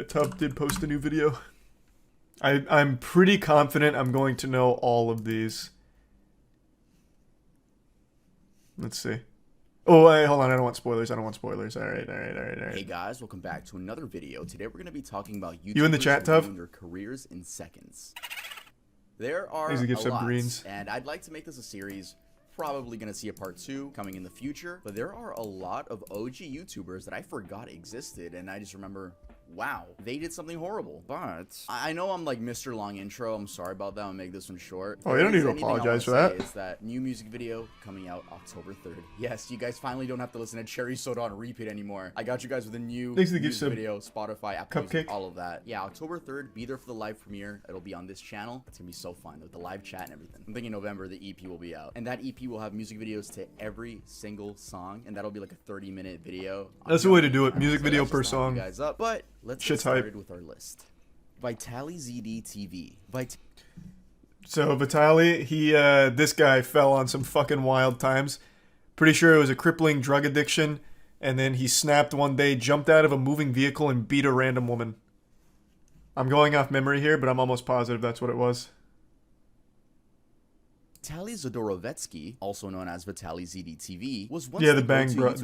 Yeah, Tub did post a new video. I'm pretty confident I'm going to know all of these. Let's see. Oh, wait, hold on. I don't want spoilers. All right. Hey guys, welcome back to another video. Today we're going to be talking about YouTubers You in the chat, Tub? ruining their careers in seconds. There are Thanks to give a sub lot, greens. and I'd like to make this a series. Probably going to see a part 2 coming in the future, but there are a lot of OG YouTubers that I forgot existed, and I just remember, wow, they did something horrible. But I know I'm like Mr. Long Intro. I'm sorry about that. I'll make this one short. Oh, you don't need to apologize for that. Is that new music video coming out October 3rd. Yes, you guys finally don't have to listen to Cherry Soda on repeat anymore. I got you guys with a new music video, Spotify, Apple Music, all of that. Yeah, October 3rd, be there for the live premiere. It'll be on this channel. It's gonna be so fun with the live chat and everything. I'm thinking November the EP will be out, and that EP will have music videos to every single song, and that'll be like a 30-minute video. That's the way to do it. Music video per song. Guys up, but let's get started with our list. Vitaly ZD TV. So Vitaly, this guy fell on some fucking wild times. Pretty sure it was a crippling drug addiction, and then he snapped one day, jumped out of a moving vehicle, and beat a random woman. I'm going off memory here, but I'm almost positive that's what it was. Vitaly Zodorovetsky, also known as Vitaly ZD-TV, was once the the Bang Bros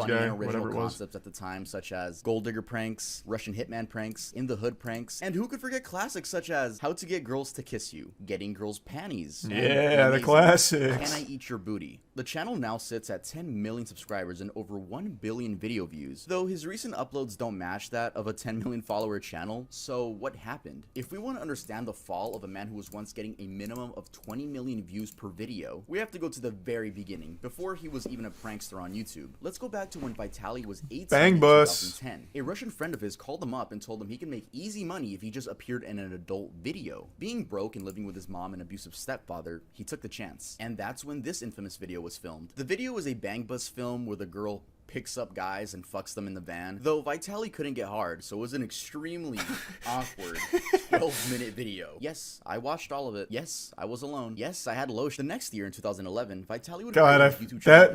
guy, with whatever it was. Concepts at the time, such as Gold Digger pranks, Russian Hitman pranks, In the Hood pranks, and who could forget classics such as How to Get Girls to Kiss You, Getting Girls Panties, yeah, the classics. Can I Eat Your Booty? The channel now sits at 10 million subscribers and over 1 billion video views, though his recent uploads don't match that of a 10 million follower channel. So what happened? If we want to understand the fall of a man who was once getting a minimum of 20 million views per video, we have to go to the very beginning, before he was even a prankster on YouTube. Let's go back to when Vitaly was 18 in 2010. A Russian friend of his called him up and told him he can make easy money if he just appeared in an adult video. Being broke and living with his mom and abusive stepfather, he took the chance. And that's when this infamous video was filmed. The video was a bang bus film where the girl picks up guys and fucks them in the van, though Vitaly couldn't get hard, so it was an extremely awkward 12-minute video. Yes, I watched all of it. Yes, I was alone. Yes, I had lotion. The next year in 2011, Vitaly would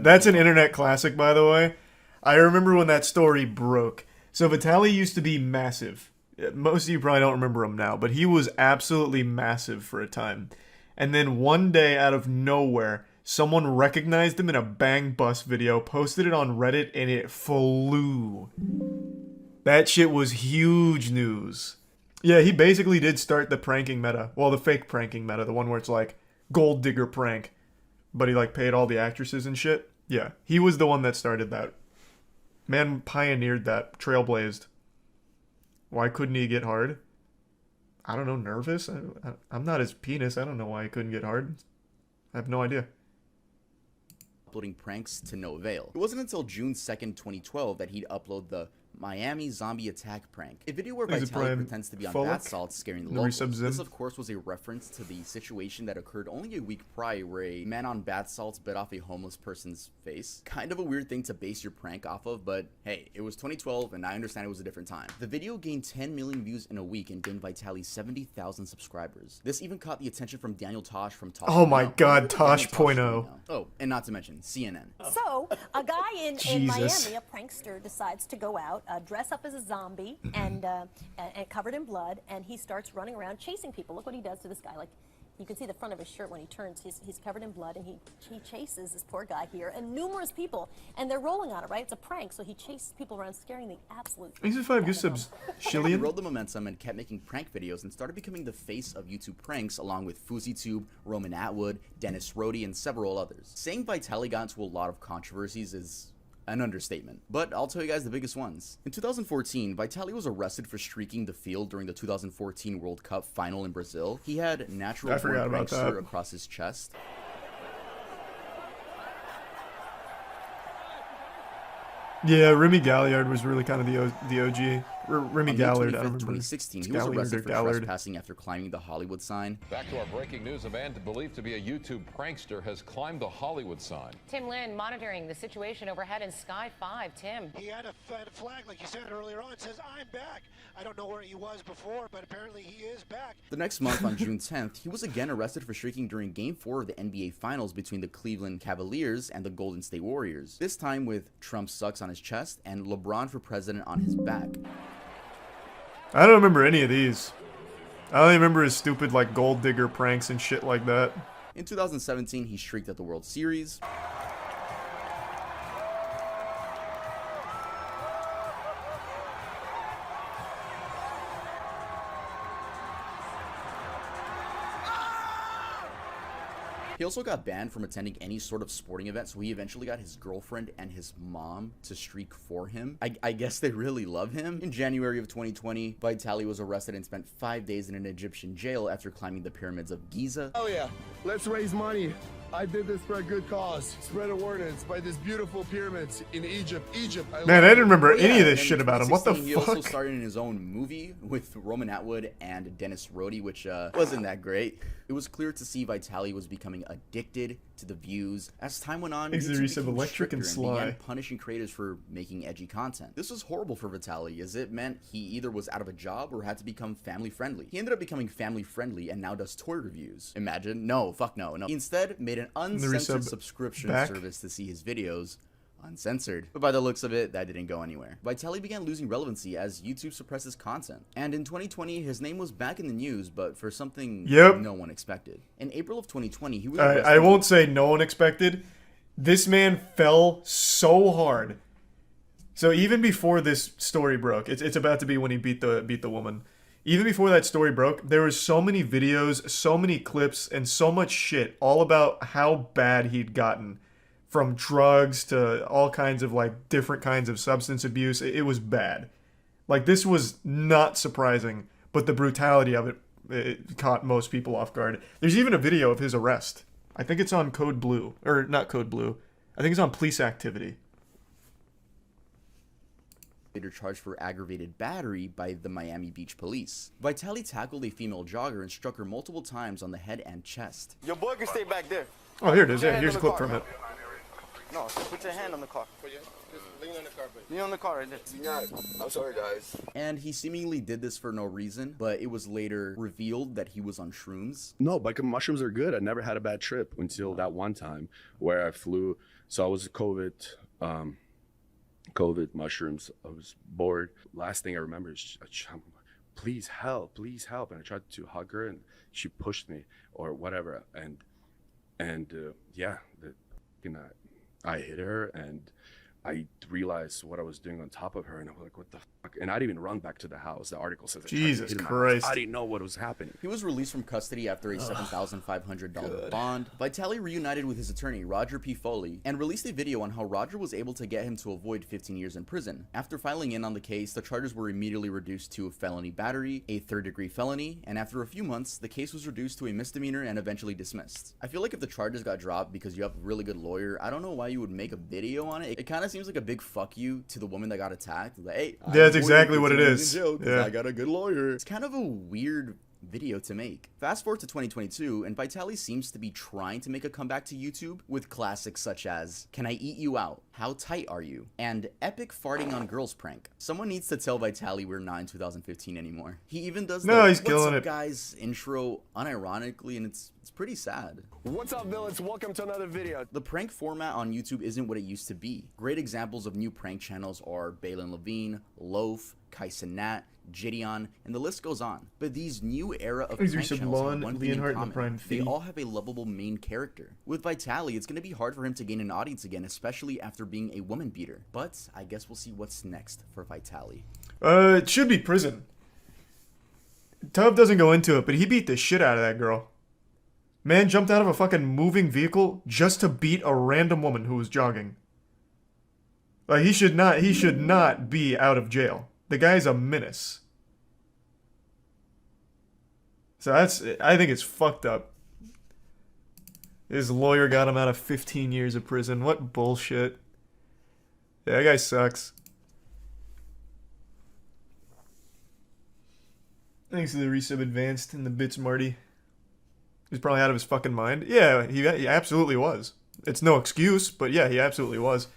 that's an internet classic, by the way. I remember when that story broke. So Vitaly used to be massive. Most of you probably don't remember him now, but he was absolutely massive for a time. And then one day, out of nowhere, someone recognized him in a Bang Bus video, posted it on Reddit, and it flew. That shit was huge news. Yeah, he basically did start the pranking meta. Well, the fake pranking meta, the one where it's like Gold Digger prank, but he like paid all the actresses and shit. Yeah, he was the one that started that. Man pioneered that, trailblazed. Why couldn't he get hard? I don't know, nervous? I'm not his penis. I don't know why he couldn't get hard. I have no idea. Uploading pranks to no avail. It wasn't until June 2nd, 2012 that he'd upload the Miami zombie attack prank, a video where Vitaly pretends to be on bath salts scaring the locals. This of course was a reference to the situation that occurred only a week prior where a man on bath salts bit off a homeless person's face. Kind of a weird thing to base your prank off of, but hey, it was 2012 and I understand it was a different time. The video gained 10 million views in a week and gained Vitaly 70,000 subscribers. This even caught the attention from Daniel Tosh from Tosh. Oh my god, Tosh.0. Oh, and not to mention CNN. So, a guy in Miami, a prankster, decides to go out, dress up as a zombie and covered in blood, and he starts running around chasing people. Look what he does to this guy. Like, you can see the front of his shirt when he turns. He's covered in blood, and he chases this poor guy here and numerous people, and they're rolling on it, right? It's a prank, so he chases people around, scaring the absolute. Thanks for 5 gift subs, Shillian. He rode the momentum and kept making prank videos and started becoming the face of YouTube pranks, along with FuzzyTube, Roman Atwood, Dennis Rohde, and several others. Saying Vitaly got into a lot of controversies is an understatement, but I'll tell you guys the biggest ones. In 2014, Vitaly was arrested for streaking the field during the 2014 World Cup final in Brazil. He had natural born prankster across his chest. Yeah, Remy Galliard was really kind of the OG. Remy On May Gallard, 25th, I don't remember. 2016, he was Gallard or arrested for Gallard. trespassing after climbing the Hollywood sign. Back to our breaking news. A man believed to be a YouTube prankster has climbed the Hollywood sign. Tim Lynn monitoring the situation overhead in Sky 5. Tim. He had a flag, like you said earlier on. It says, "I'm back." I don't know where he was before, but apparently he is back. The next month, on June 10th, he was again arrested for streaking during Game 4 of the NBA Finals between the Cleveland Cavaliers and the Golden State Warriors. This time with Trump sucks on his chest and LeBron for president on his back. I don't remember any of these. I only remember his stupid, like, gold digger pranks and shit like that. In 2017, he streaked at the World Series. He also got banned from attending any sort of sporting event, so he eventually got his girlfriend and his mom to streak for him. I guess they really love him. In January of 2020, Vitali was arrested and spent 5 days in an Egyptian jail after climbing the pyramids of Giza. Oh yeah, let's raise money. I did this for a good cause. Spread awareness by these beautiful pyramids in Egypt. Man, I didn't remember any of Yeah, this and shit about him. What the 2016, He also fuck? starred in his own movie with Roman Atwood and Dennis Rhodey, which wasn't that great. It was clear to see Vitali was becoming addicted to the views. As time went on, He's the YouTube use of became electric and stricter began sly. punishing creators for making edgy content. This was horrible for Vitali, as it meant he either was out of a job or had to become family friendly. He ended up becoming family friendly and now does toy reviews. Imagine? No, fuck no. He instead made an uncensored subscription back. service to see his videos uncensored. But by the looks of it, that didn't go anywhere. Vitali began losing relevancy as YouTube suppressed his content. And in 2020, his name was back in the news, but for something no one expected. In April of 2020, he was arrested. I won't say no one expected. This man fell so hard. So even before this story broke, it's about to be when he beat the woman. Even before that story broke, there was so many videos, so many clips, and so much shit all about how bad he'd gotten. From drugs to all kinds of, like, different kinds of substance abuse. It was bad. Like, this was not surprising, but the brutality of it caught most people off guard. There's even a video of his arrest. I think it's on Code Blue. Or, not Code Blue. I think it's on Police Activity. Later charged for aggravated battery by the Miami Beach police. Vitali tackled a female jogger and struck her multiple times on the head and chest. Your boy can stay back there. Oh, here it is. Yeah, here's a clip from it. No, put your hand on the car. Just lean on the carpet. Lean on the car right there. I'm sorry, guys. And he seemingly did this for no reason, but it was later revealed that he was on shrooms. No, but mushrooms are good. I never had a bad trip until that one time where I flew. So I was COVID mushrooms. I was bored. Last thing I remember is, please help. And I tried to hug her and she pushed me or whatever. I hit her and I realized what I was doing on top of her, and I'm like, what the fuck? And I didn't even run back to the house. The article says, Jesus Christ. I didn't know what was happening. He was released from custody after a $7,500 bond. Vitali reunited with his attorney, Roger P. Foley, and released a video on how Roger was able to get him to avoid 15 years in prison. After filing in on the case, the charges were immediately reduced to a felony battery, a third-degree felony, and after a few months, the case was reduced to a misdemeanor and eventually dismissed. I feel like if the charges got dropped because you have a really good lawyer, I don't know why you would make a video on it. It kind of seems like a big fuck you to the woman that got attacked. Like, hey, yeah, that's exactly what it is. Yeah. I got a good lawyer. It's kind of a weird video to make. Fast forward to 2022, and Vitali seems to be trying to make a comeback to YouTube with classics such as Can I Eat You Out? How Tight Are You? And Epic Farting on Girls prank. Someone needs to tell Vitali we're not in 2015 anymore. He even does the he's killing What's up, it. guys intro unironically, and it's pretty sad. What's up, villains? Welcome to another video. The prank format on YouTube isn't what it used to be. Great examples of new prank channels are Balin Levine, Loaf, Kai Cenat, Gideon, and the list goes on. But these new era of prank channels have one thing in common. They all have a lovable main character. With Vitali, it's going to be hard for him to gain an audience again, especially after being a woman beater. But I guess we'll see what's next for Vitali. It should be prison. Tub doesn't go into it, but he beat the shit out of that girl. Man jumped out of a fucking moving vehicle just to beat a random woman who was jogging. Like, he should not be out of jail. The guy's a menace. So I think it's fucked up. His lawyer got him out of 15 years of prison. What bullshit. Yeah, that guy sucks. Thanks to the resub advanced in the bits, Marty. He's probably out of his fucking mind. Yeah, he absolutely was. It's no excuse, but yeah, he absolutely was.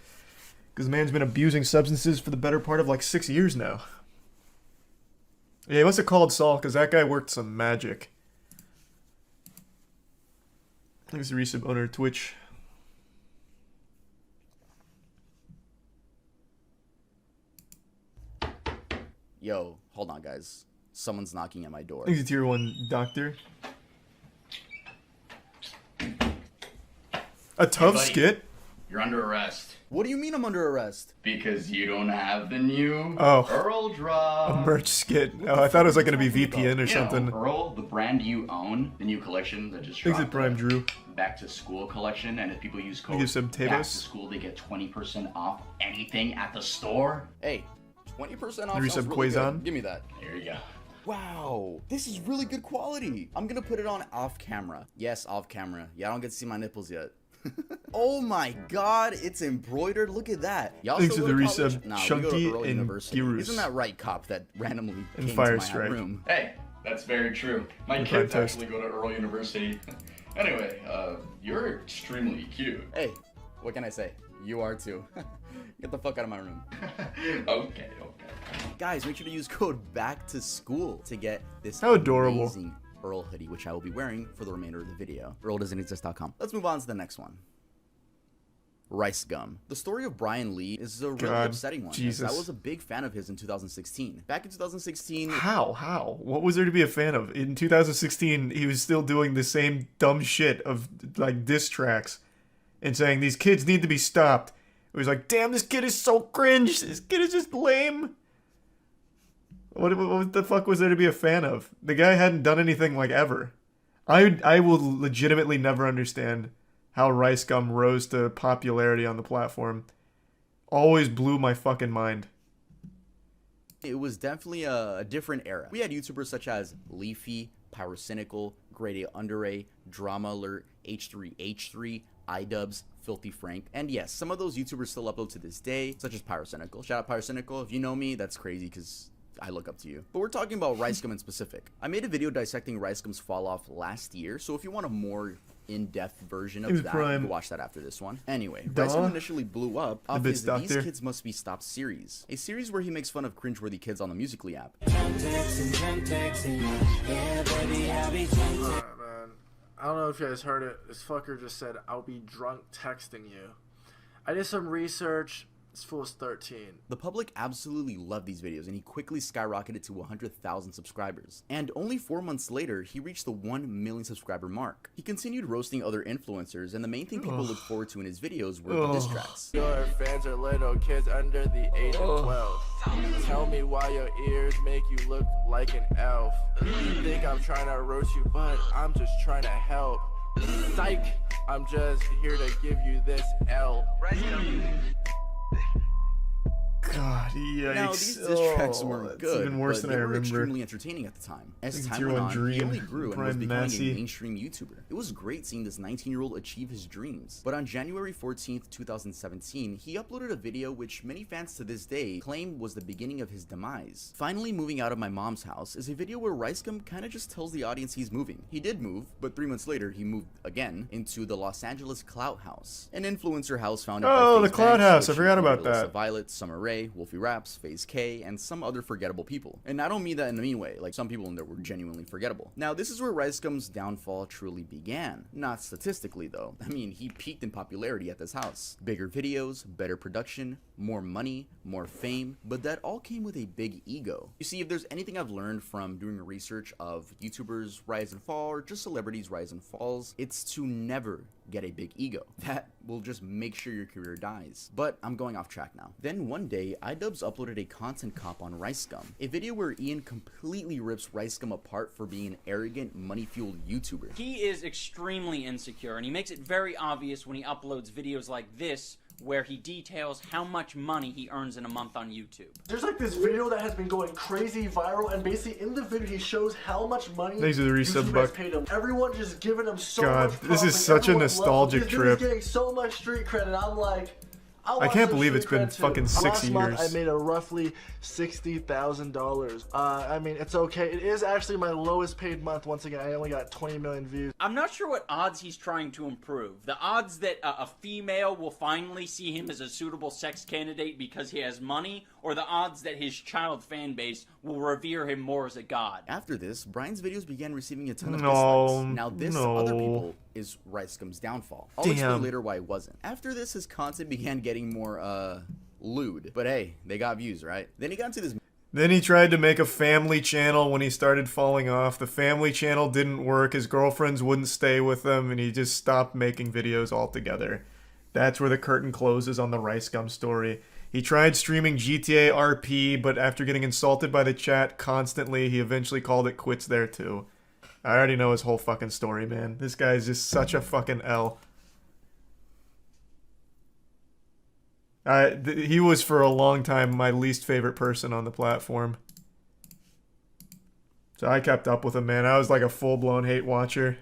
Because the man's been abusing substances for the better part of like 6 years now. Yeah, he must have called Saul, because that guy worked some magic. Thanks to resub owner Twitch. Yo, hold on, guys. Someone's knocking at my door. Thanks to tier 1 doctor. A tough skit? You're under arrest. What do you mean I'm under arrest? Because you don't have the new Oh. Earl drop. A merch skit. Oh, I thought it was like going to be VPN or something. Earl, the brand you own, the new collection that just Thanks dropped. to Prime Drew. Back to school collection, and if people use code Give some back to Tavos. school, they get 20% off anything at the store. Hey, 20% off Resub sounds really Quazon. good. Give me that. Here you go. Wow, this is really good quality. I'm gonna put it on off camera. Yes, off camera. Yeah, I don't get to see my nipples yet. Oh my god, it's embroidered. Look at that. Y'all Thanks still to go the to college? resub Nah, we go Chunky to Earl and University. Girus. Isn't that right, cop that randomly And came Fire to my Strike. room? Hey, that's very true. My The kids contest. actually go to Earl University. Anyway, you're extremely cute. Hey, what can I say? You are too. Get the fuck out of my room. Okay. Guys, make sure to use code back to school to get this How adorable. amazing Earl hoodie, which I will be wearing for the remainder of the video. EarlDoesn'tExist.com. Let's move on to the next one. Rice gum. The story of Brian Lee is a really God, upsetting one. Jesus. I was a big fan of his in 2016. Back in 2016, How? What was there to be a fan of? In 2016, he was still doing the same dumb shit of like diss tracks and saying these kids need to be stopped. It was like, damn, this kid is so cringe. This kid is just lame. What the fuck was there to be a fan of? The guy hadn't done anything like ever. I will legitimately never understand how Rice Gum rose to popularity on the platform. Always blew my fucking mind. it was definitely a different era. We had YouTubers such as Leafy, Pyrocynical, Grade A Under A, Drama Alert, H3H3, iDubbbz, Filthy Frank, and yes, some of those YouTubers still upload to this day, such as Pyrocynical. Shout out Pyrocynical. If you know me, that's crazy because I look up to you. But we're talking about Rice Gum in specific. I made a video dissecting Rice Gum's fall off last year, so if you want a more in-depth version of that, you can watch that after this one. Anyway, Rice Gum initially blew up off his These Kids Must Be Stopped series, a series where he makes fun of cringeworthy kids on the Musical.ly app. Man, I don't know if you guys heard it. This fucker just said, "I'll be drunk texting you." I did some research. This fool is 13. The public absolutely loved these videos, and he quickly skyrocketed to 100,000 subscribers. And only 4 months later, he reached the 1 million subscriber mark. He continued roasting other influencers, and the main thing people looked forward to in his videos were the diss tracks. Your fans are little kids under the age of 12. Tell me why your ears make you look like an elf. You think I'm trying to roast you, but I'm just trying to help. Psych, I'm just here to give you this L. God, yikes. Now, these diss tracks weren't good, even worse but than they I were remember. extremely entertaining at the time. As Like time went on, he Dream, only grew and was Prime becoming Massey. a mainstream YouTuber. It was great seeing this 19-year-old achieve his dreams. But on January 14th, 2017, he uploaded a video which many fans to this day claim was the beginning of his demise. Finally Moving Out of My Mom's House is a video where Rice Gum kinda just tells the audience he's moving. He did move, but 3 months later, he moved again into the Los Angeles Clout House, an influencer house founded by Oh, the FaZe Clout Banks, House. I which forgot about included Alyssa that. Violet, Summer Rae, Wolfie Raps, FaZe K, and some other forgettable people. And I don't mean that in a mean way, like some people in there were genuinely forgettable. Now, this is where Rice Gum's downfall truly began. Not statistically, though. I mean, he peaked in popularity at this house. Bigger videos, better production, more money, more fame, but that all came with a big ego. You see, if there's anything I've learned from doing research of YouTubers' rise and fall, or just celebrities' rise and falls, it's to never get a big ego. That will just make sure your career dies. But I'm going off track now. Then one day, iDubbbz uploaded a content cop on Rice Gum, a video where Ian completely rips Rice Gum apart for being an arrogant, money-fueled YouTuber. He is extremely insecure, and he makes it very obvious when he uploads videos like this, where he details how much money he earns in a month on YouTube. There's like this video that has been going crazy viral, and basically in the video he shows how much money Thanks for the resub, YouTube Buck. has paid him. Everyone just giving him so God, much this is props, such a everyone loves him. nostalgic This dude trip. is getting so much street credit. I'm like, I can't believe it's been fucking 6 Last month, I years. made a roughly $60,000. I mean, it's okay. It is actually my lowest paid month. Once again, I only got 20 million views. I'm not sure what odds he's trying to improve. The odds that a female will finally see him as a suitable sex candidate because he has money, or the odds that his child fan base will revere him more as a god. After this, Brian's videos began receiving a ton of No, dislikes. Now this other people is RiceGum's downfall. I'll explain later why it wasn't. After this, his content began getting more, lewd. But hey, they got views, right? Then he got into this... Then he tried to make a family channel when he started falling off. The family channel didn't work. His girlfriends wouldn't stay with him, and he just stopped making videos altogether. That's where the curtain closes on the RiceGum story. He tried streaming GTA RP, but after getting insulted by the chat constantly, he eventually called it quits there too. I already know his whole fucking story, man. This guy is just such a fucking L. He was for a long time my least favorite person on the platform. So I kept up with him, man. I was like a full-blown hate watcher.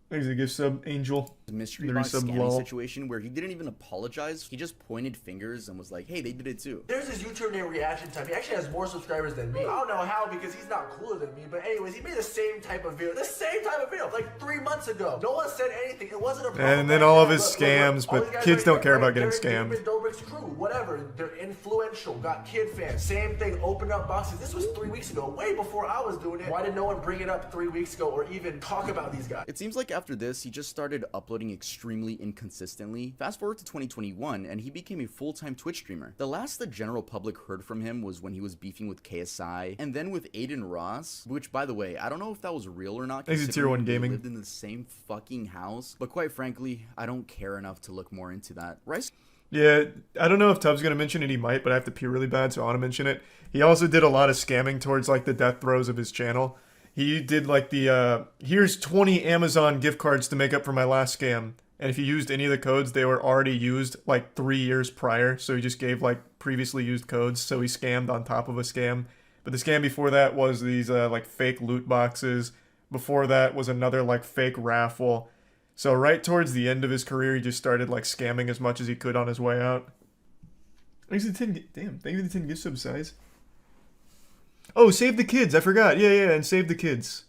Thanks for the gift sub, Angel. mystery box scamming situation where he didn't even apologize. He just pointed fingers and was like, hey, they did it too. There's this YouTuber named Reaction Time. He actually has more subscribers than me. I don't know how because he's not cooler than me. But anyways, he made the same type of video. Like 3 months ago. No one said anything. It wasn't a problem. And then all of his scams, but kids don't care about getting scammed. Dobrik's crew, whatever. They're influential. Got kid fans. Same thing. Opened up boxes. This was 3 weeks ago. Way before I was doing it. Why did no one bring it up 3 weeks ago or even talk about these guys? It seems like after this, he just started uploading extremely inconsistently. Fast forward to 2021, and he became a full-time Twitch streamer. The last the general public heard from him was when he was beefing with KSI, and then with Aiden Ross, which, by the way, I don't know if that was real or not. He's a tier 1 gaming. Lived in the same fucking house, but quite frankly, I don't care enough to look more into that. Rice. Yeah, I don't know if Tubbs gonna mention it. He might, but I have to pee really bad, so I want to mention it. He also did a lot of scamming towards like the death throes of his channel. He did like the here's 20 Amazon gift cards to make up for my last scam. And if you used any of the codes, they were already used like 3 years prior. So he just gave like previously used codes. So he scammed on top of a scam. But the scam before that was these like fake loot boxes. Before that was another like fake raffle. So right towards the end of his career, he just started like scamming as much as he could on his way out. Thanks for the 10, damn, thank you for the 10 gift sub size. Oh, Save the Kids, I forgot. Yeah, and Save the Kids.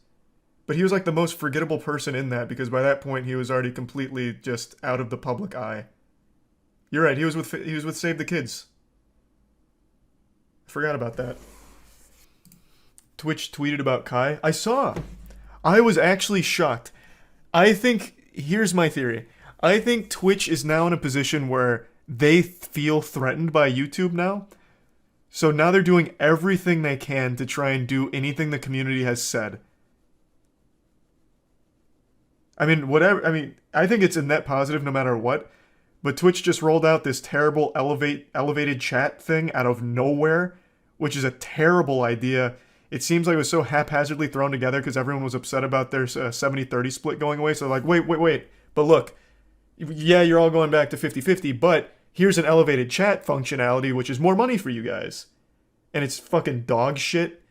But he was like the most forgettable person in that because by that point he was already completely just out of the public eye. You're right, he was with Save the Kids. I forgot about that. Twitch tweeted about Kai. I saw. I was actually shocked. I think, here's my theory. I think Twitch is now in a position where they feel threatened by YouTube now. So now they're doing everything they can to try and do anything the community has said. I mean, whatever. I mean, I think it's a net positive no matter what. But Twitch just rolled out this terrible elevated chat thing out of nowhere, which is a terrible idea. It seems like it was so haphazardly thrown together because everyone was upset about their 70-30 split going away. So like, wait. But look, yeah, you're all going back to 50-50, but here's an elevated chat functionality, which is more money for you guys. And it's fucking dog shit.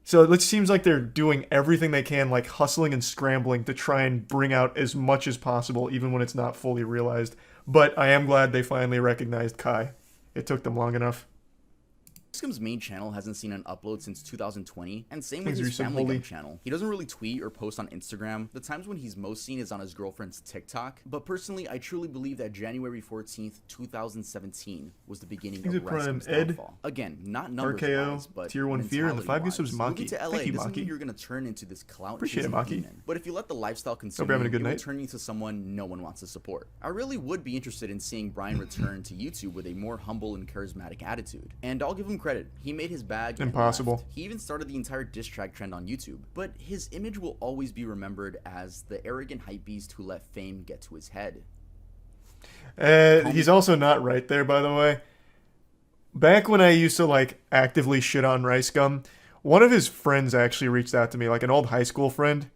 So it seems like they're doing everything they can, like hustling and scrambling to try and bring out as much as possible, even when it's not fully realized. But I am glad they finally recognized Kai. It took them long enough. Scum's main channel hasn't seen an upload since 2020, and same with his Family Guy channel. He doesn't really tweet or post on Instagram. The times when he's most seen is on his girlfriend's TikTok. But personally, I truly believe that January 14th, 2017 was the beginning of Scum's downfall. Again, not numbers-wise, but tier 1 fear, and the 5 gifts was Maki. Moving to LA doesn't mean you're gonna turn into this clout-chasing demon. But if you let the lifestyle consume you, you will turn into someone no one wants to support. I really would be interested in seeing Brian return to YouTube with a more humble and charismatic attitude. And I'll give him credit. He made his bag. Impossible. He even started the entire diss track trend on YouTube. But his image will always be remembered as the arrogant hypebeast who let fame get to his head. He's also not right there, by the way. Back when I used to like actively shit on RiceGum, one of his friends actually reached out to me, like an old high school friend,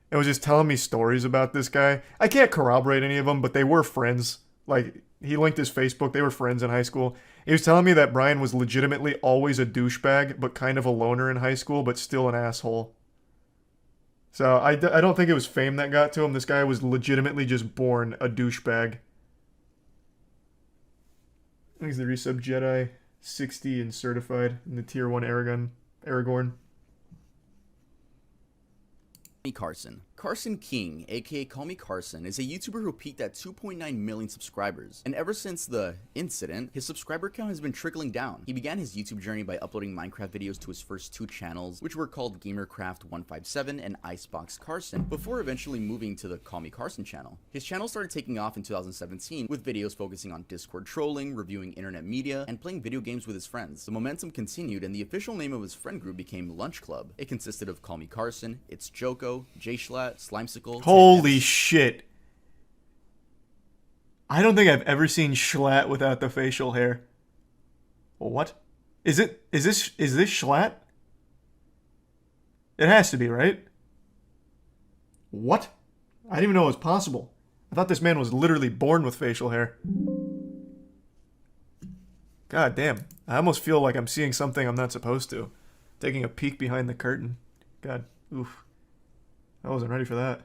and was just telling me stories about this guy. I can't corroborate any of them, but they were friends. Like, he linked his Facebook. They were friends in high school. He was telling me that Brian was legitimately always a douchebag, but kind of a loner in high school, but still an asshole. So I don't think it was fame that got to him. This guy was legitimately just born a douchebag. He's the resub Jedi, 60 and certified in the tier 1 Aragorn. Carson. Carson King, aka Call Me Carson, is a YouTuber who peaked at 2.9 million subscribers, and ever since the incident, his subscriber count has been trickling down. He began his YouTube journey by uploading Minecraft videos to his first 2 channels, which were called GamerCraft157 and Icebox Carson, before eventually moving to the Call Me Carson channel. His channel started taking off in 2017, with videos focusing on Discord trolling, reviewing internet media, and playing video games with his friends. The momentum continued, and the official name of his friend group became Lunch Club. It consisted of Call Me Carson, It's Joko, Jay Schlatt, Slimesicle. Holy shit. I don't think I've ever seen Schlatt without the facial hair. What? Is this Schlatt? It has to be, right? What? I didn't even know it was possible. I thought this man was literally born with facial hair. God damn. I almost feel like I'm seeing something I'm not supposed to. Taking a peek behind the curtain. God, oof. I wasn't ready for that.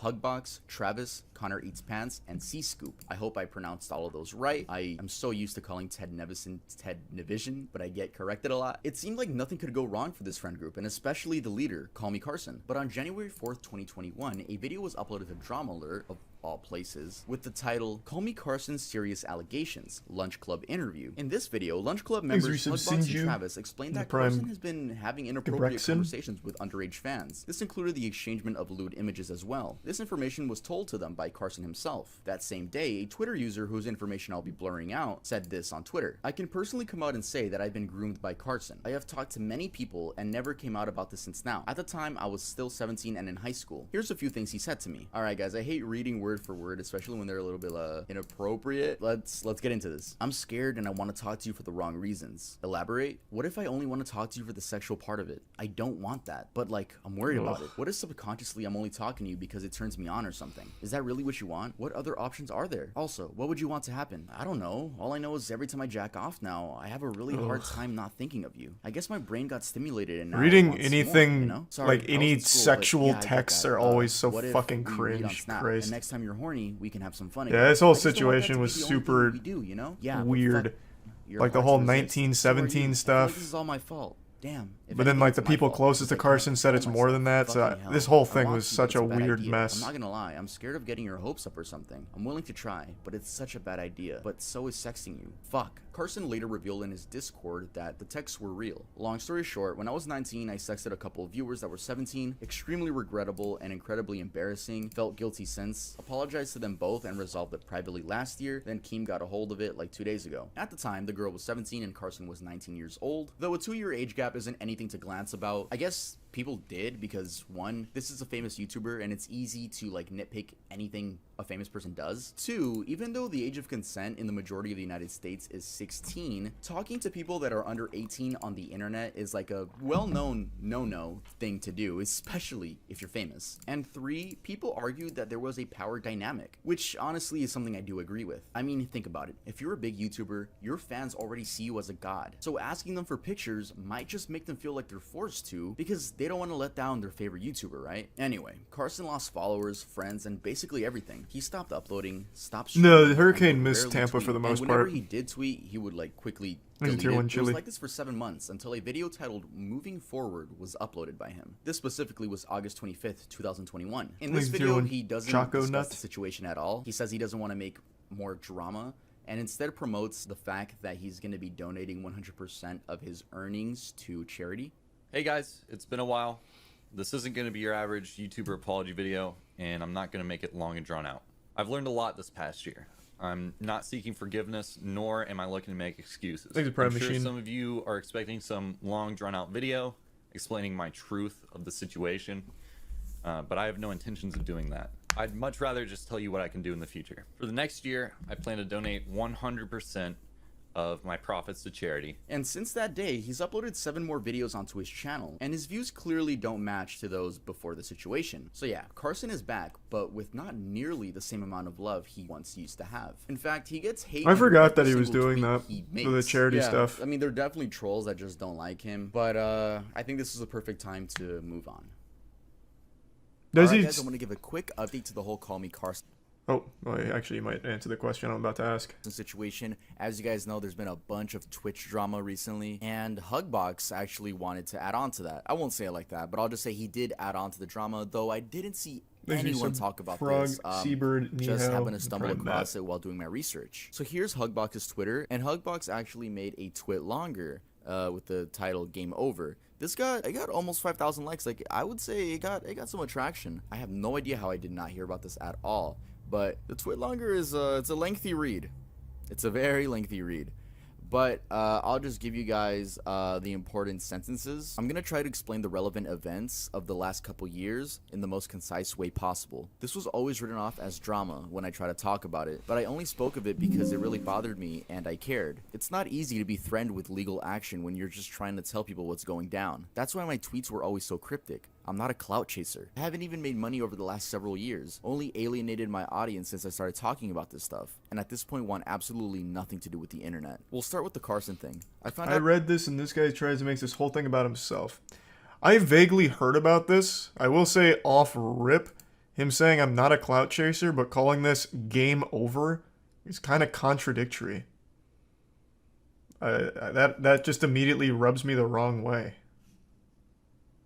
Hugbox, Travis, Connor Eats Pants, and C-Scoop. I hope I pronounced all of those right. I am so used to calling Ted Nevison Ted Nevision, but I get corrected a lot. It seemed like nothing could go wrong for this friend group, and especially the leader, Call Me Carson. But on January 4th, 2021, a video was uploaded to Drama Alert, of all places, with the title, Call Me Carson's Serious Allegations, Lunch Club Interview. In this video, Lunch Club members Hugbox and Travis explained that Carson has been having inappropriate conversations with underage fans. This included the exchangement of lewd images as well. This information was told to them by Carson himself. That same day, a Twitter user whose information I'll be blurring out said this on Twitter. I can personally come out and say that I've been groomed by Carson. I have talked to many people and never came out about this since now. At the time, I was still 17 and in high school. Here's a few things he said to me. Alright guys, I hate reading word for word, especially when they're a little bit inappropriate. Let's get into this. I'm scared and I want to talk to you for the wrong reasons. Elaborate? What if I only want to talk to you for the sexual part of it? I don't want that, but like, I'm worried about it. What if subconsciously I'm only talking to you because it turns me on or something? Is that really what you want? What other options are there? Also, what would you want to happen? I don't know. All I know is every time I jack off now, I have a really hard time not thinking of you. I guess my brain got stimulated and now reading anything more, you know? Sorry, like any sexual yeah, texts are always so fucking cringe. Christ. And next time you're horny, we can have some fun. Yeah, this whole situation was super you know? Yeah, weird. Like the whole 1917 stuff. Like this is all my fault. Damn. But then, like, the people closest to Carson said it's more than that, so this whole thing was such a weird mess. I'm not gonna lie, I'm scared of getting your hopes up or something. I'm willing to try, but it's such a bad idea. But so is sexting you. Fuck. Carson later revealed in his Discord that the texts were real. Long story short, when I was 19, I sexted a couple of viewers that were 17. Extremely regrettable and incredibly embarrassing. Felt guilty since. Apologized to them both and resolved it privately last year. Then Keem got a hold of it like 2 days ago. At the time, the girl was 17 and Carson was 19 years old. Though a 2-year age gap isn't anything to glance about, I guess people did because, one, this is a famous YouTuber and it's easy to like nitpick anything a famous person does. 2, even though the age of consent in the majority of the United States is 16, talking to people that are under 18 on the internet is like a well-known no-no thing to do, especially if you're famous. And 3, people argued that there was a power dynamic, which honestly is something I do agree with. I mean, think about it. If you're a big YouTuber, your fans already see you as a god. So asking them for pictures might just make them feel like they're forced to because they don't want to let down their favorite YouTuber, right? Anyway, Carson lost followers, friends, and basically everything. He stopped uploading, stopped streaming. No, the hurricane missed Tampa for the most part. part. Whenever he did tweet, he would like quickly delete it. It was like this for 7 months until a video titled Moving Forward was uploaded by him. This specifically was August 25th, 2021. In this video, he doesn't discuss the situation at all. He says he doesn't want to make more drama and instead promotes the fact that he's going to be donating 100% of his earnings to charity. Hey guys, it's been a while. This isn't going to be your average YouTuber apology video, and I'm not going to make it long and drawn out. I've learned a lot this past year. I'm not seeking forgiveness, nor am I looking to make excuses. I'm sure some of you are expecting some long drawn out video explaining my truth of the situation, but I have no intentions of doing that. I'd much rather just tell you what I can do in the future. For the next year, I plan to donate 100% of my profits to charity. And since that day, he's uploaded 7 more videos onto his channel, and his views clearly don't match to those before the situation. So yeah, Carson is back, but with not nearly the same amount of love he once used to have. In fact, he gets hate. I forgot that he was doing that for the charity stuff. I mean, there are definitely trolls that just don't like him, but I think this is a perfect time to move on. Does Alright, he? guys, I want to give a quick update to the whole Call Me Carson Oh, well, actually, you might answer the question I'm about to ask. situation. As you guys know, there's been a bunch of Twitch drama recently, and Hugbox actually wanted to add on to that. I won't say it like that, but I'll just say he did add on to the drama, though I didn't see anyone talk about Frog, this. Seabird, Just Nihao, happened to stumble Prime across Matt. it while doing my research. So here's Hugbox's Twitter, and Hugbox actually made a twit longer with the title Game Over. This got almost 5,000 likes. Like, I would say it got some attraction. I have no idea how I did not hear about this at all. But the twit longer is it's a lengthy read. It's a very lengthy read. But I'll just give you guys the important sentences. I'm gonna try to explain the relevant events of the last couple years in the most concise way possible. This was always written off as drama when I try to talk about it, but I only spoke of it because it really bothered me and I cared. It's not easy to be threatened with legal action when you're just trying to tell people what's going down. That's why my tweets were always so cryptic. I'm not a clout chaser. I haven't even made money over the last several years, only alienated my audience since I started talking about this stuff, and at this point want absolutely nothing to do with the internet. We'll start with the Carson thing. I read this, and this guy tries to make this whole thing about himself. I vaguely heard about this. I will say off rip, him saying I'm not a clout chaser, but calling this game over is kind of contradictory. That just immediately rubs me the wrong way.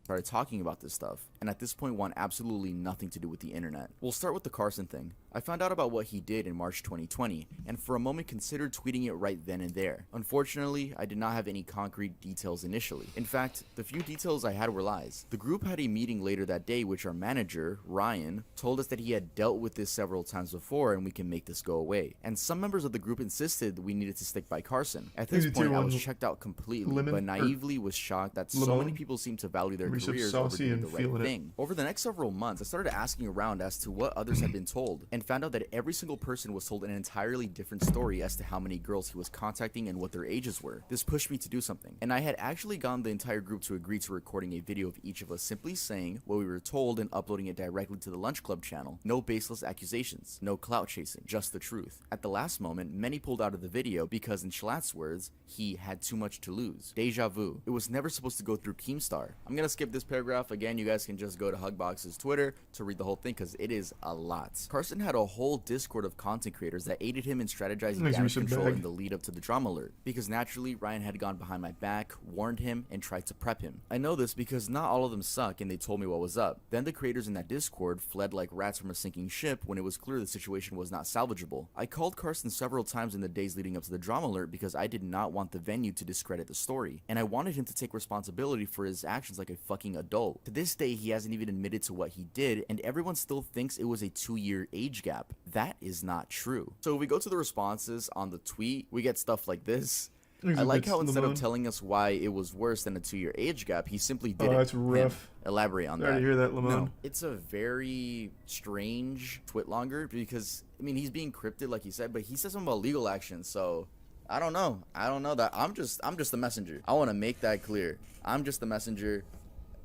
Started talking about this stuff, and at this point want absolutely nothing to do with the internet. We'll start with the Carson thing. I found out about what he did in March 2020, and for a moment considered tweeting it right then and there. Unfortunately, I did not have any concrete details initially. In fact, the few details I had were lies. The group had a meeting later that day which our manager, Ryan, told us that he had dealt with this several times before and we can make this go away. And some members of the group insisted we needed to stick by Carson. At this point, I was checked out completely, but naively was shocked that so many people seemed to value their careers over doing the right thing. Over the next several months, I started asking around as to what others had been told, and found out that every single person was told an entirely different story as to how many girls he was contacting and what their ages were. This pushed me to do something, and I had actually gotten the entire group to agree to recording a video of each of us simply saying what we were told and uploading it directly to the Lunch Club channel. No baseless accusations, no clout chasing, just the truth. At the last moment, many pulled out of the video because, in Schlatt's words, he had too much to lose. Deja vu. It was never supposed to go through Keemstar. I'm gonna skip this paragraph. Again, you guys can just go to Hugbox's Twitter to read the whole thing because it is a lot. Carson had a whole Discord of content creators that aided him in strategizing damage control in the lead up to the drama alert, because naturally Ryan had gone behind my back, warned him, and tried to prep him. I know this because not all of them suck and they told me what was up. Then the creators in that Discord fled like rats from a sinking ship when it was clear the situation was not salvageable. I called Carson several times in the days leading up to the drama alert because I did not want the venue to discredit the story, and I wanted him to take responsibility for his actions like a fucking adult. To this day, he hasn't even admitted to what he did, and everyone still thinks it was a 2-year age gap. That is not true. So if we go to the responses on the tweet, we get stuff like this. I like how instead of telling us why it was worse than a 2-year age gap, he simply didn't that's rough. Elaborate on that. Sorry to hear that, Lamone. No, it's a very strange twit longer because, I mean, he's being cryptic like he said, but he says something about legal action, so I don't know. I don't know that. I'm just the messenger. I want to make that clear. I'm just the messenger,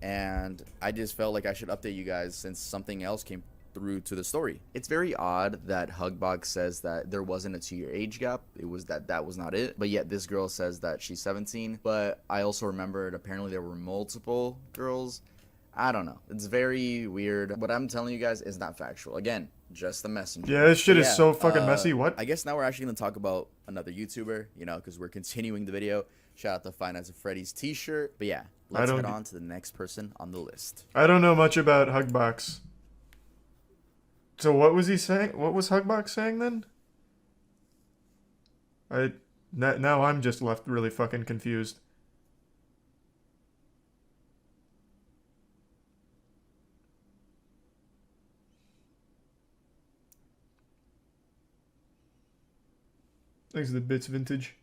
and I just felt like I should update you guys since something else came through to the story. It's very odd that Hugbox says that there wasn't a 2-year age gap. It was that was not it. But yet this girl says that she's 17. But I also remembered apparently there were multiple girls. I don't know. It's very weird. What I'm telling you guys is not factual. Again, just the messenger. Yeah, this shit is so fucking messy. What? I guess now we're actually going to talk about another YouTuber, you know, because we're continuing the video. Shout out to Five Nights at Freddy's t-shirt. But yeah, let's head on to the next person on the list. I don't know much about Hugbox. So what was he saying? What was Hugbox saying then? Now I'm just left really fucking confused. Thanks to the bits, Vintage.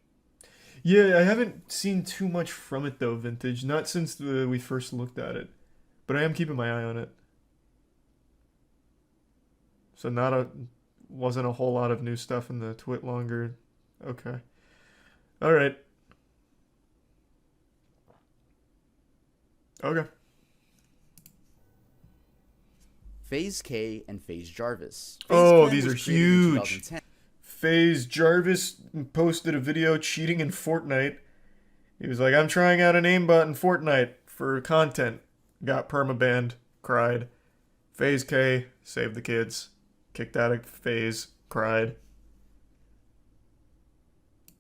Yeah, I haven't seen too much from it though, Vintage. Not since we first looked at it, but I am keeping my eye on it. So wasn't a whole lot of new stuff in the twit longer. Okay. All right. Okay. FaZe K and FaZe Jarvis. Oh, these are huge. FaZe Jarvis posted a video cheating in Fortnite. He was like, I'm trying out an aimbot in Fortnite for content. Got permabanned. Cried. FaZe K saved the kids. Kicked out of FaZe. Cried.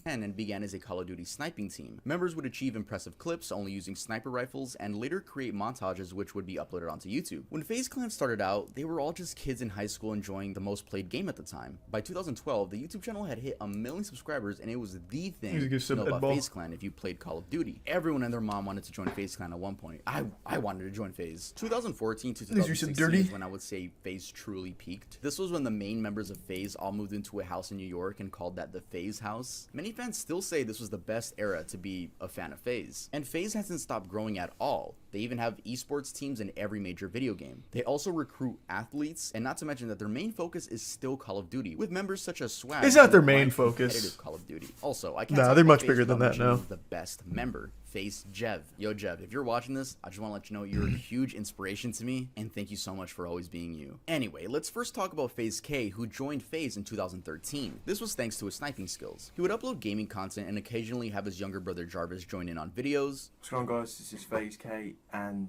And began as a Call of Duty sniping team. Members would achieve impressive clips only using sniper rifles and later create montages which would be uploaded onto YouTube. When FaZe Clan started out, they were all just kids in high school enjoying the most played game at the time. By 2012, the YouTube channel had hit 1 million subscribers and it was the thing to know about FaZe Clan if you played Call of Duty. Everyone and their mom wanted to join FaZe Clan at one point. I wanted to join FaZe. 2014 to 2016 is when I would say FaZe truly peaked. This was when the main members of FaZe all moved into a house in New York and called that the FaZe house. Many fans still say this was the best era to be a fan of FaZe. And FaZe hasn't stopped growing at all. They even have esports teams in every major video game. They also recruit athletes, and not to mention that their main focus is still Call of Duty, with members such as Swag. Is that their main focus? Call of Duty. Also, I can't. Nah, they're much bigger than that now. The best member. FaZe Jev. Yo, Jev, if you're watching this, I just want to let you know you're a huge inspiration to me, and thank you so much for always being you. Anyway, let's first talk about FaZe K, who joined FaZe in 2013. This was thanks to his sniping skills. He would upload gaming content and occasionally have his younger brother Jarvis join in on videos. What's going on, guys? This is FaZe K, and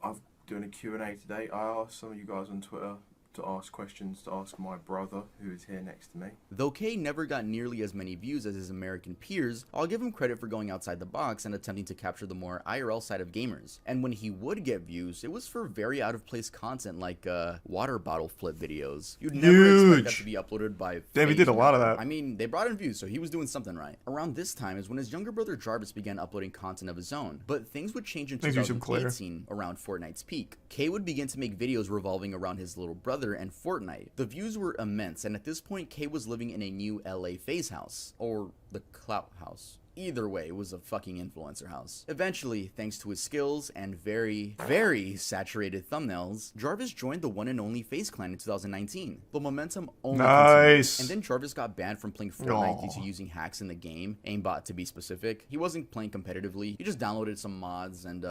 I'm doing a Q&A today. I asked some of you guys on Twitter to ask questions to ask my brother, who is here next to me. Though K never got nearly as many views as his American peers, I'll give him credit for going outside the box and attempting to capture the more IRL side of gamers. And when he would get views, it was for very out of place content like water bottle flip videos. You'd never expect that to be uploaded by Damn, he did a lot of that. I mean, they brought in views, so he was doing something right. Around this time is when his younger brother Jarvis began uploading content of his own, but things would change in 2018 around Fortnite's peak. K would begin to make videos revolving around his little brother and Fortnite. The views were immense, and at this point, K was living in a new LA FaZe house, or the Clout house. Either way, it was a fucking influencer house. Eventually, thanks to his skills and very, very saturated thumbnails, Jarvis joined the one and only FaZe Clan in 2019. The momentum only continued. And then Jarvis got banned from playing Fortnite due to using hacks in the game, aimbot to be specific. He wasn't playing competitively, he just downloaded some mods and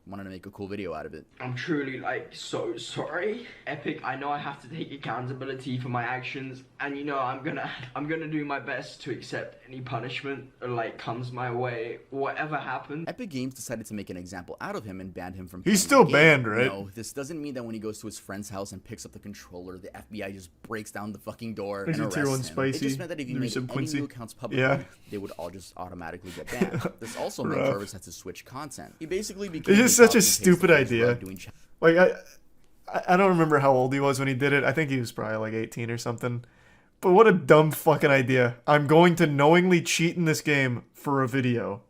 wanted to make a cool video out of it. I'm truly so sorry. Epic, I know I have to take accountability for my actions, and you know I'm gonna do my best to accept any punishment or comes my way, whatever happens. Epic Games decided to make an example out of him and banned him from He's still banned, right? No, this doesn't mean that when he goes to his friend's house and picks up the controller, the FBI just breaks down the fucking door and arrests him. Spicy. It just meant that if you made any new accounts publicly, they would all just automatically get banned. This also meant Jarvis had to switch content. He basically became It's just such a stupid idea. Like, I don't remember how old he was when he did it. I think he was probably like 18 or something. But what a dumb fucking idea. I'm going to knowingly cheat in this game for a video.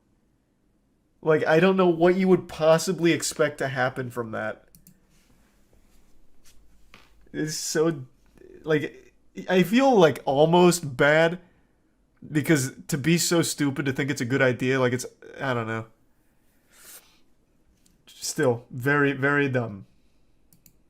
Like, I don't know what you would possibly expect to happen from that. It's so... Like, I feel like almost bad. Because to be so stupid to think it's a good idea, like it's... I don't know. Still, very, very dumb.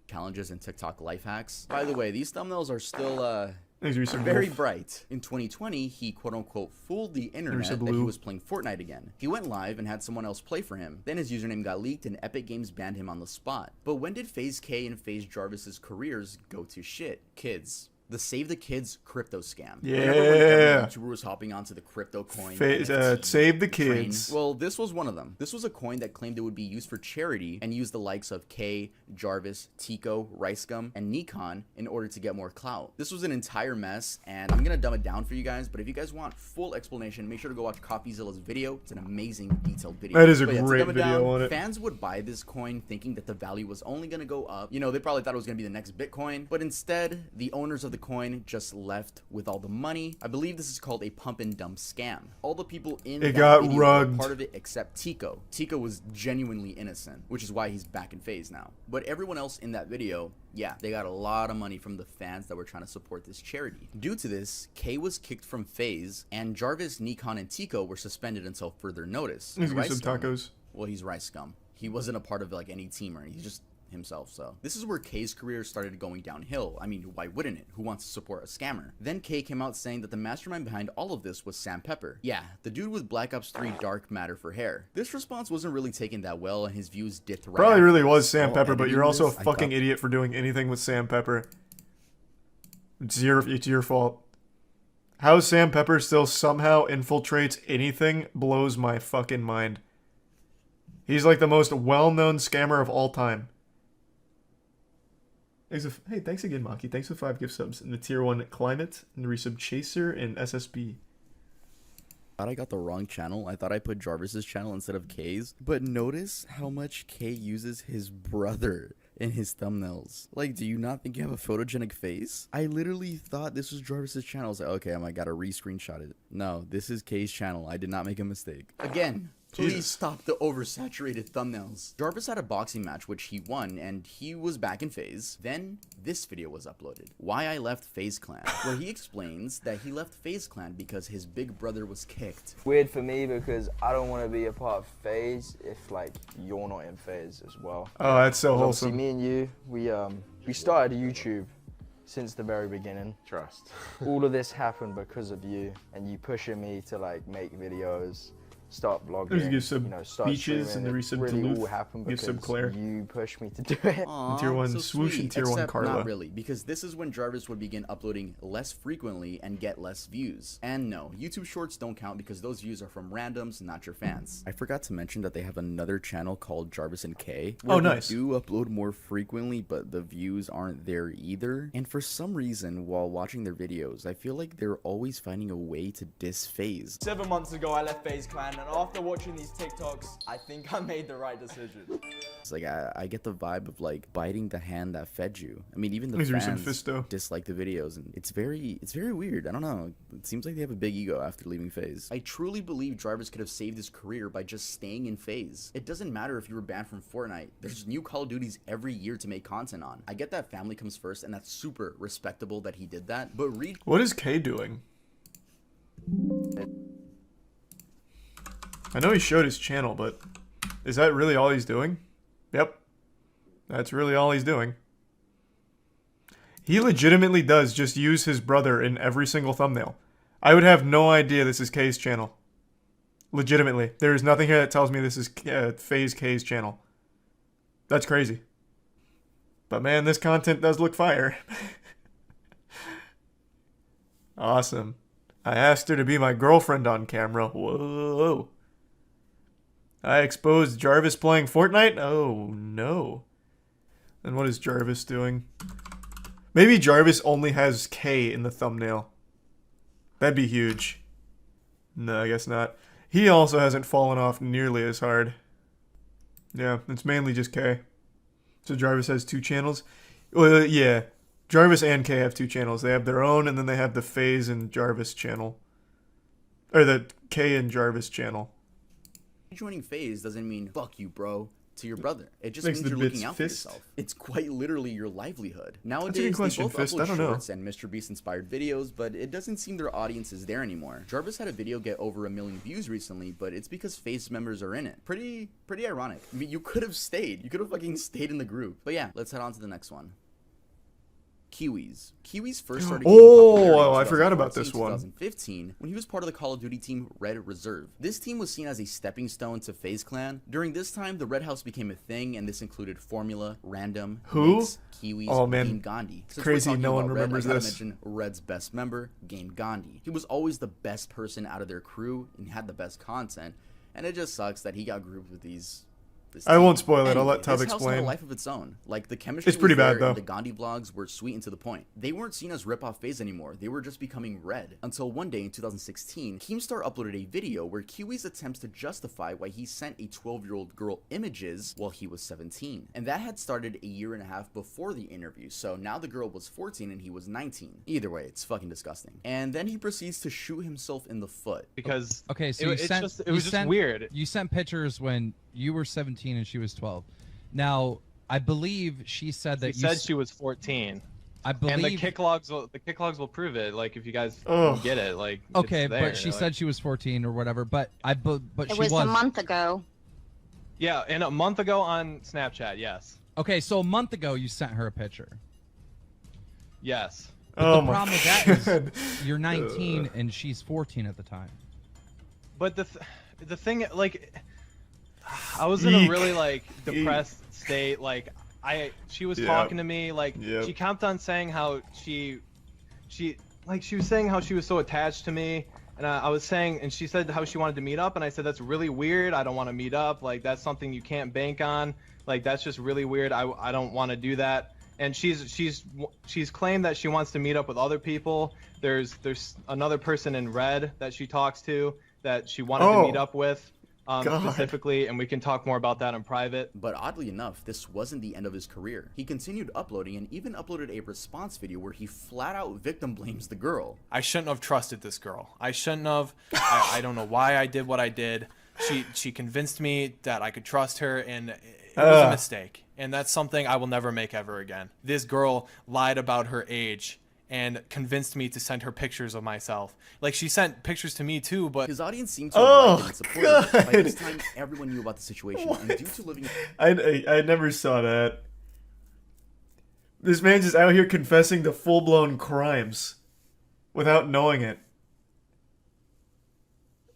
Challenges and TikTok life hacks. By the way, these thumbnails are still, Very very bright. In 2020, he quote-unquote fooled the internet that he was playing Fortnite again. He went live and had someone else play for him. Then his username got leaked and Epic Games banned him on the spot. But when did FaZe K and FaZe Jarvis's careers go to shit? Kids. The Save the Kids crypto scam. Yeah. YouTuber was hopping onto the crypto coin. Save the Kids. Well, this was one of them. This was a coin that claimed it would be used for charity and used the likes of K, Jarvis, Tico, RiceGum, and Nikon in order to get more clout. This was an entire mess, and I'm gonna dumb it down for you guys, but if you guys want full explanation, make sure to go watch CoffeeZilla's video. It's an amazing detailed video. That is a great video on it. Fans would buy this coin thinking that the value was only gonna go up. You know, they probably thought it was gonna be the next Bitcoin, but instead, the owners of the coin just left with all the money. I believe this is called a pump and dump scam. All the people in that video were part of it except Tico. Tico was genuinely innocent, which is why he's back in FaZe now. But everyone else in that video, yeah, they got a lot of money from the fans that were trying to support this charity. Due to this, K was kicked from FaZe, and Jarvis, Nikon, and Tico were suspended until further notice. He's some tacos. Well, he's RiceGum. He wasn't a part of any team or anything. He's just himself. So this is where K's career started going downhill. I mean, why wouldn't it? Who wants to support a scammer? Then K came out saying that the mastermind behind all of this was Sam Pepper. Yeah, the dude with Black Ops 3 dark matter for hair. This response wasn't really taken that well, and his views dipped right Probably really was Sam Pepper, but you're also a fucking idiot for doing anything with Sam Pepper. It's your fault. How Sam Pepper still somehow infiltrates anything blows my fucking mind. He's like the most well-known scammer of all time. Hey, thanks again, Maki. Thanks for 5 gift subs. And the tier 1 Climate, and the resub Chaser, and SSB. I thought I got the wrong channel. I thought I put Jarvis's channel instead of Kay's. But notice how much Kay uses his brother in his thumbnails. Like, do you not think you have a photogenic face? I literally thought this was Jarvis's channel. I was like, okay, I gotta re-screenshot it. No, this is Kay's channel. I did not make a mistake. Again, please stop the oversaturated thumbnails. Jarvis had a boxing match which he won, and he was back in FaZe. Then this video was uploaded, Why I Left FaZe Clan, where he explains that he left FaZe Clan because his big brother was kicked. Weird for me because I don't want to be a part of FaZe if like you're not in FaZe as well. Oh, that's so wholesome. Obviously, me and you, we started YouTube since the very beginning. Trust. All of this happened because of you and you pushing me to like make videos, start vlogging, Give some start beaches and the streaming. resub It to really Luth. all happened Give because some Claire. you pushed me to do it. Aww, tier 1 so Swoosh sweet, and tier 1 except Carla. Not really, because this is when Jarvis would begin uploading less frequently and get less views. And no, YouTube Shorts don't count because those views are from randoms, not your fans. I forgot to mention that they have another channel called Jarvis and K, where nice. they do upload more frequently, but the views aren't there either. And for some reason, while watching their videos, I feel like they're always finding a way to diss FaZe. 7 months ago, I left FaZe Clan, and after watching these TikToks, I think I made the right decision. It's like I get the vibe of like biting the hand that fed you. I mean, even the These are some fans Fisto. dislike the videos, and it's very weird. I don't know. It seems like they have a big ego after leaving FaZe. I truly believe Jarvis could have saved his career by just staying in FaZe. It doesn't matter if you were banned from Fortnite. There's new Call of Duties every year to make content on. I get that family comes first, and that's super respectable that he did that. But what is K doing? I know he showed his channel, but is that really all he's doing? Yep. That's really all he's doing. He legitimately does just use his brother in every single thumbnail. I would have no idea this is K's channel. Legitimately. There is nothing here that tells me this is FaZe K's channel. That's crazy. But man, this content does look fire. Awesome. I asked her to be my girlfriend on camera. Whoa. I exposed Jarvis playing Fortnite? Oh, no. And what is Jarvis doing? Maybe Jarvis only has K in the thumbnail. That'd be huge. No, I guess not. He also hasn't fallen off nearly as hard. Yeah, it's mainly just K. So Jarvis has 2 channels? Well, yeah. Jarvis and K have 2 channels. They have their own, and then they have the FaZe and Jarvis channel. Or the K and Jarvis channel. Joining FaZe doesn't mean fuck you, bro, to your brother. It just Makes means the you're looking bits out fist. for yourself. It's quite literally your livelihood. That's a Nowadays, good question, they both Fist. I upload don't know. shorts and Mr. Beast inspired videos, but it doesn't seem their audience is there anymore. Jarvis had a video get over 1 million views recently, but it's because FaZe members are in it. Pretty ironic. I mean, you could have stayed. You could have fucking stayed in the group. But yeah, let's head on to the next one. Kiwis. Kiwis first started getting popular in I forgot about this one. 2015 when he was part of the Call of Duty team Red Reserve. This team was seen as a stepping stone to FaZe Clan. During this time, the Red House became a thing, and this included Formula, Random, Mix, Kiwis, Game Gandhi. Since crazy we're talking no one about Red, remembers I gotta this. mention Red's best member, Game Gandhi. He was always the best person out of their crew and had the best content, and it just sucks that he got grouped with these. I won't spoil it. I'll let Tub This house had explain. a life of its own. Like, the chemistry It's pretty was there, bad, though. and the Gandhi vlogs were sweet and to the point. They weren't seen as rip-off FaZe anymore. They were just becoming Red. Until one day in 2016, Keemstar uploaded a video where Kiwi's attempts to justify why he sent a 12-year-old girl images while he was 17. And that had started a 1.5 years before the interview, so now the girl was 14 and he was 19. Either way, it's fucking disgusting. And then he proceeds to shoot himself in the foot. Because okay, so it was just weird. You sent pictures when you were 17 and she was 12. Now, I believe she said that She said she was 14. I believe, and the kick logs will prove it. Like, if you guys get it, like, okay, it's there, but she said she was 14 or whatever. But it was a month ago. Yeah, and a month ago on Snapchat. Yes. Okay, so a month ago you sent her a picture. Yes. But the problem with that is you're 19 and she's 14 at the time. But the thing, like, I was in a really like depressed state. Like, she was talking to me. Like, she kept on saying how she was saying how she was so attached to me, and I was saying, and she said how she wanted to meet up, and I said that's really weird. I don't want to meet up. Like, that's something you can't bank on. Like, that's just really weird. I don't want to do that. and she's claimed that she wants to meet up with other people. There's another person in red that she talks to that she wanted to meet up with. Specifically, and we can talk more about that in private. But oddly enough, this wasn't the end of his career. He continued uploading and even uploaded a response video where he flat out victim blames the girl. I shouldn't have trusted this girl. I shouldn't have. I don't know why I did what I did. She convinced me that I could trust her, and it was a mistake. And that's something I will never make ever again. This girl lied about her age and convinced me to send her pictures of myself. Like, she sent pictures to me too, but his audience seemed to have liked and supported him. By this time, everyone knew about the situation, and due to living... I never saw that. This man's just out here confessing to full-blown crimes without knowing it.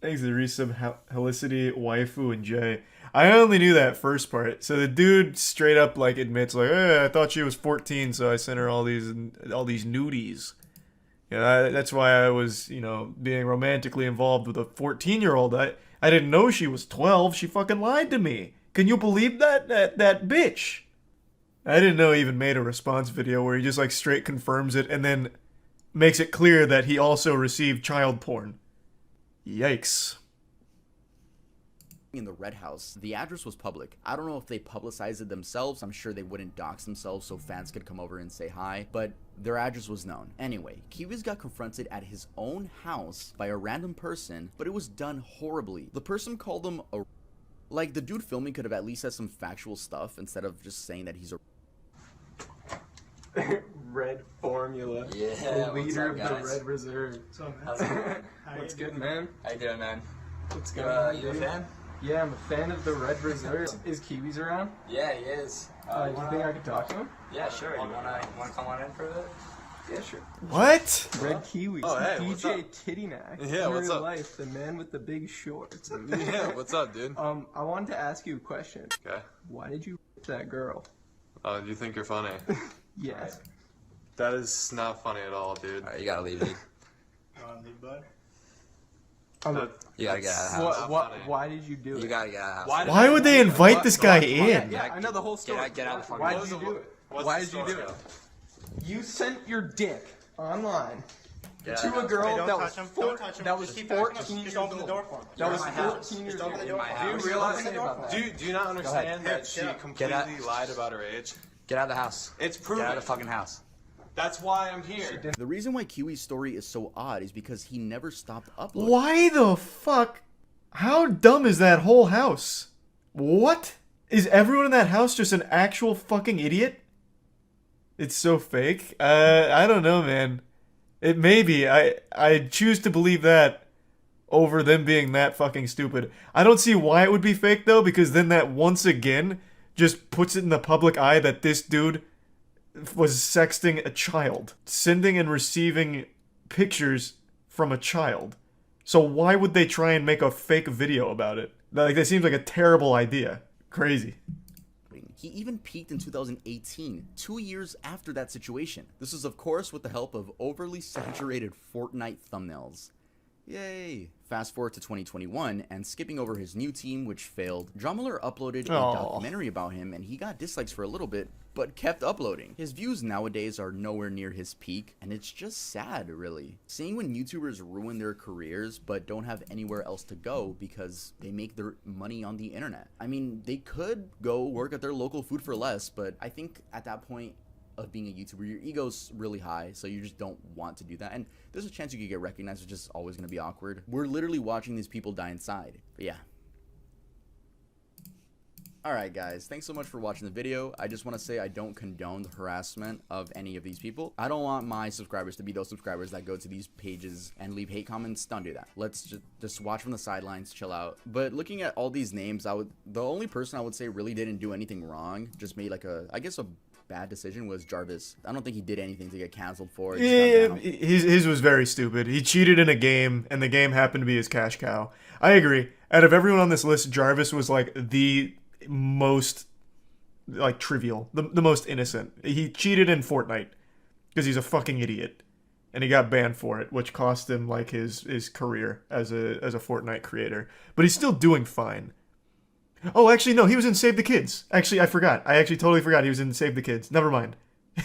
Thanks to the resub Helicity, Waifu, and Jay. I only knew that first part. So the dude straight up like admits like, hey, I thought she was 14, so I sent her all these nudies. You know, that's why I was, you know, being romantically involved with a 14-year-old. I didn't know she was 12. She fucking lied to me. Can you believe that? That bitch. I didn't know he even made a response video where he just like straight confirms it and then makes it clear that he also received child porn. Yikes. In the Red House, the address was public. I don't know if they publicized it themselves. I'm sure they wouldn't dox themselves so fans could come over and say hi, but their address was known. Anyway, Kiwis got confronted at his own house by a random person, but it was done horribly. The person called him a... Like, the dude filming could have at least said some factual stuff instead of just saying that he's a... Red Formula. Yeah, the leader up, of the Red Reserve. How's it going? What's good, man? How you doing, man? What's going on, you a fan? Yeah, I'm a fan of the Red Reserve. Is Kiwis around? Yeah, he is. Do you think I could talk to him? Yeah, sure. You wanna come on in for a bit? Yeah, sure. What? Red Kiwis. Oh, hey, DJ Tittynack. Yeah, what's up? Life, the man with the big shorts. Yeah, what's up, dude? I wanted to ask you a question. Okay. Why did you that girl? Oh, you think you're funny? Yes. That is not funny at all, dude. Alright, you gotta leave, dude. You want to leave, bud? You gotta get out of the house. Why did you do it? You gotta get out of the house. Why would they invite this guy in? Yeah, I know the whole story. Get out of the fucking Why house. did you do it? What's Why the did you do story? it? You sent your dick online Get out to of a the girl house. that was 14 years old. That was 14 years old. Do you realize about that? Do you not understand that she completely lied about her age? Get out of the house. It's proven. Get out of the fucking house. That's why I'm here. The reason why Kiwi's story is so odd is because he never stopped uploading. Why the fuck? How dumb is that whole house? What? Is everyone in that house just an actual fucking idiot? It's so fake. I don't know, man. It may be. I choose to believe that over them being that fucking stupid. I don't see why it would be fake, though, because then that once again just puts it in the public eye that this dude was sexting a child. Sending and receiving pictures from a child. So why would they try and make a fake video about it? Like, that seems like a terrible idea. Crazy. He even peaked in 2018, 2 years after that situation. This is, of course, with the help of overly saturated Fortnite thumbnails. Yay! Fast forward to 2021, and skipping over his new team, which failed, Drumler uploaded a documentary about him, and he got dislikes for a little bit, but kept uploading. His views nowadays are nowhere near his peak, and it's just sad, really. Seeing when YouTubers ruin their careers, but don't have anywhere else to go because they make their money on the internet. I mean, they could go work at their local Food for Less, but I think at that point of being a YouTuber, your ego's really high, so you just don't want to do that. And there's a chance you could get recognized, which is always going to be awkward. We're literally watching these people die inside. But yeah. Alright guys, thanks so much for watching the video. I just want to say I don't condone the harassment of any of these people. I don't want my subscribers to be those subscribers that go to these pages and leave hate comments. Don't do that. Let's just watch from the sidelines, chill out. But looking at all these names, the only person I would say really didn't do anything wrong, just made like I guess a bad decision, was Jarvis. I don't think he did anything to get canceled for it. Yeah, his was very stupid. He cheated in a game, and the game happened to be his cash cow. I agree. Out of everyone on this list, Jarvis was like the most like trivial, the most innocent. He cheated in Fortnite because he's a fucking idiot, and he got banned for it, which cost him like his career as a Fortnite creator. But he's still doing fine. Oh, actually, no, he was in Save the Kids. Actually, I forgot. I actually totally forgot he was in Save the Kids. Never mind.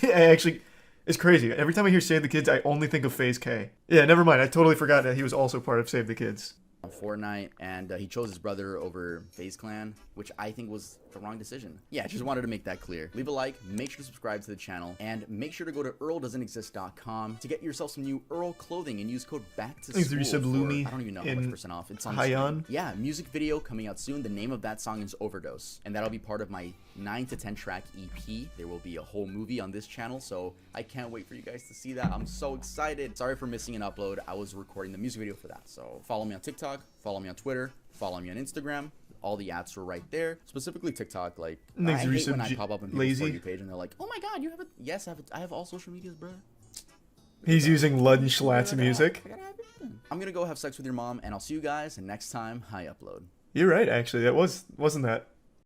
I actually, it's crazy. Every time I hear Save the Kids, I only think of FaZe K. Yeah, never mind. I totally forgot that he was also part of Save the Kids. Fortnite, and he chose his brother over FaZe Clan, which I think was the wrong decision. Yeah, just wanted to make that clear. Leave a like, make sure to subscribe to the channel, and make sure to go to earldoesn'texist.com to get yourself some new Earl clothing and use code BACKTOSCHOOL for, I don't even know how much percent off. It's on the screen. Yeah, music video coming out soon. The name of that song is Overdose, and that'll be part of my 9 to 10 track EP. There will be a whole movie on this channel, so I can't wait for you guys to see that. I'm so excited. Sorry for missing an upload. I was recording the music video for that. So follow me on TikTok, follow me on Twitter, follow me on Instagram. All the apps are right there. Specifically TikTok. Like, I hate when I pop up on people's For You page and they're like, "Oh my God, you have it?" Yes, I have all social medias, bro. He's using Luddenschlatz music. I'm gonna go have sex with your mom, and I'll see you guys next time I upload. You're right, actually. That wasn't that